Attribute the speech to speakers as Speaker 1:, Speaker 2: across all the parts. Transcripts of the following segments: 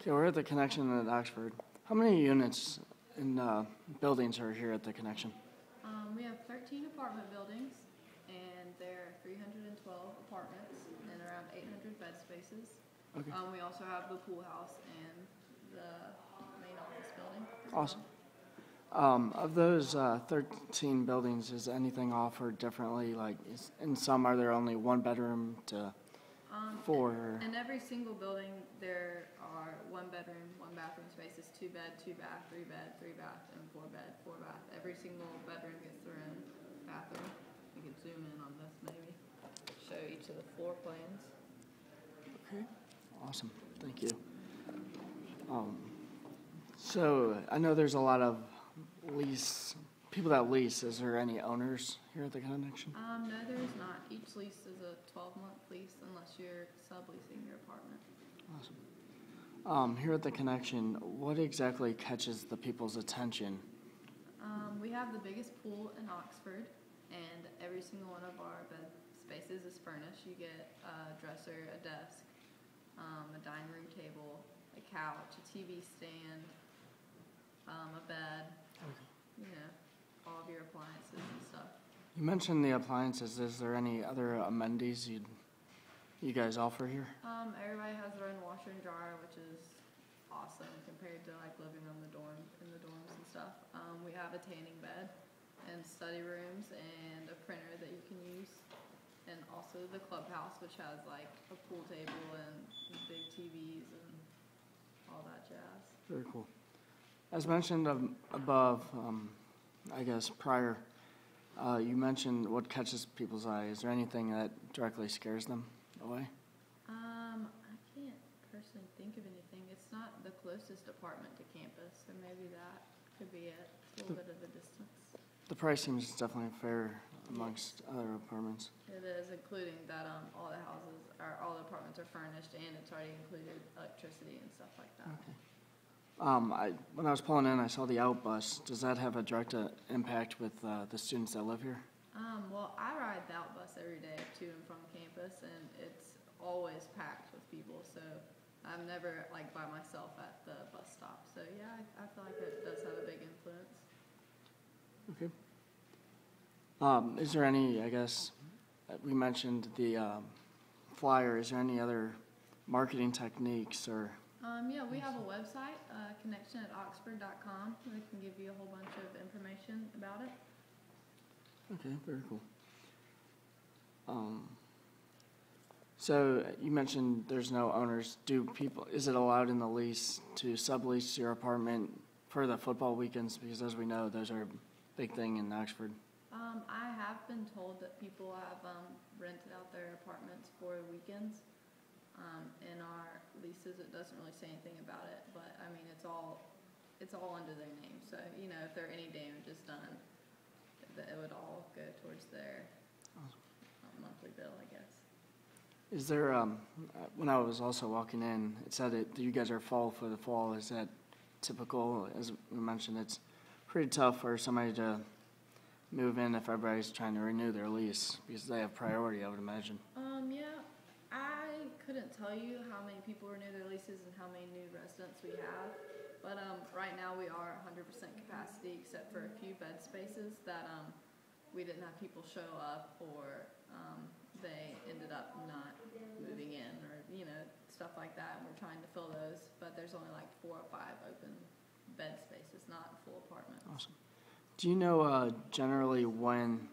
Speaker 1: Okay, we're at the Connection at Oxford. How many units and buildings are here at the Connection?
Speaker 2: We have 13 apartment buildings, and there are 312 apartments and around 800 bed spaces.
Speaker 1: Okay.
Speaker 2: We also have the pool house and the main office building.
Speaker 1: Awesome. Of those 13 buildings, is anything offered differently? Like, in some, are there only one bedroom to four?
Speaker 2: In every single building, there are one bedroom, one bathroom spaces, 2 bed, 2 bath, 3 bed, 3 bath, and 4 bed, 4 bath. Every single bedroom gets their own bathroom. You can zoom in on this maybe. Show each of the floor plans.
Speaker 1: Okay. Awesome. Thank you. So I know there's a lot of people that lease. Is there any owners here at the Connection?
Speaker 2: No, there's not. Each lease is a 12-month lease unless you're subleasing your apartment.
Speaker 1: Awesome. Here at the Connection, what exactly catches the people's attention?
Speaker 2: We have the biggest pool in Oxford, and every single one of our bed spaces is furnished. You get a dresser, a desk, a dining room table, a couch, a TV stand, a bed, all of your appliances and stuff.
Speaker 1: You mentioned the appliances. Is there any other amenities you guys offer here?
Speaker 2: Everybody has their own washer and dryer, which is awesome compared to like living in the dorms and stuff. We have a tanning bed and study rooms and a printer that you can use, and also the clubhouse, which has like a pool table and big TVs and all that jazz.
Speaker 1: Very cool. As mentioned above, I guess prior, you mentioned what catches people's eye. Is there anything that directly scares them away?
Speaker 2: I can't personally think of anything. It's not the closest apartment to campus, so maybe that could be it. It's a little bit of a distance.
Speaker 1: The price seems definitely fair amongst other apartments.
Speaker 2: It is, including that all the apartments are furnished, and it's already included electricity and stuff like that.
Speaker 1: Okay. When I was pulling in, I saw the out bus. Does that have a direct impact with the students that live here?
Speaker 2: Well, I ride the out bus every day to and from campus, and it's always packed with people, so I'm never like by myself at the bus stop. So yeah, I feel like it does have a big influence.
Speaker 1: Okay. Is there any, I guess, we mentioned the flyer. Is there any other marketing techniques or?
Speaker 2: Yeah, we have a website, connection@oxford.com. We can give you a whole bunch of information about it.
Speaker 1: Okay, very cool. So you mentioned there's no owners. Is it allowed in the lease to sublease your apartment for the football weekends? Because as we know, those are a big thing in Oxford.
Speaker 2: I have been told that people have rented out their apartments for weekends. In our leases, it doesn't really say anything about it, but I mean, it's all under their name. So if there are any damages done, it would all go towards their monthly bill, I guess.
Speaker 1: Is there, when I was also walking in, it said that you guys are fall for the fall. Is that typical? As we mentioned, it's pretty tough for somebody to move in if everybody's trying to renew their lease because they have priority, I would imagine.
Speaker 2: Yeah, I couldn't tell you how many people renew their leases and how many new residents we have, but right now we are 100% capacity except for a few bed spaces that we didn't have people show up, or they ended up not moving in, or stuff like that, and we're trying to fill those, but there's only like 4 or 5 open bed spaces, not full apartments.
Speaker 1: Awesome. Do you know generally when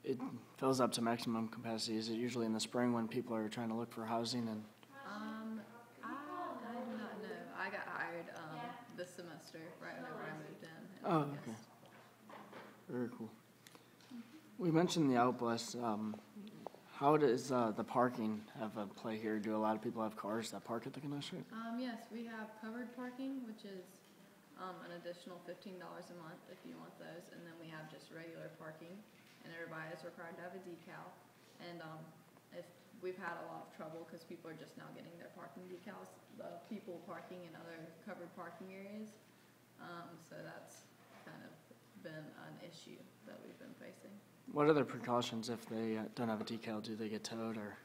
Speaker 1: it fills up to maximum capacity? Is it usually in the spring when people are trying to look for housing? And
Speaker 2: I do not know. I got hired this semester, right whenever I moved in.
Speaker 1: Oh, okay. Very cool. We mentioned the outbus. How does the parking have a play here? Do a lot of people have cars that park at the Connection?
Speaker 2: Yes, we have covered parking, which is an additional $15 a month if you want those, and then we have just regular parking, and everybody is required to have a decal. And if we've had a lot of trouble because people are just now getting their parking decals, the people parking in other covered parking areas, so that's kind of been an issue that we've been facing.
Speaker 1: What are the precautions if they don't have a decal? Do they get towed or?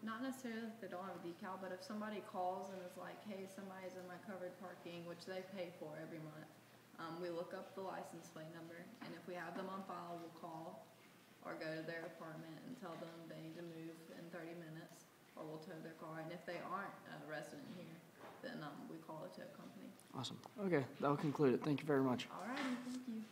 Speaker 2: Not necessarily if they don't have a decal, but if somebody calls and is like, hey, somebody's in my covered parking, which they pay for every month, we look up the license plate number, and if we have them on file, we'll call or go to their apartment and tell them they need to move in 30 minutes, or we'll tow their car. And if they aren't a resident here, then we call a tow company.
Speaker 1: Awesome. Okay, that'll conclude it. Thank you very much.
Speaker 2: All righty, thank you.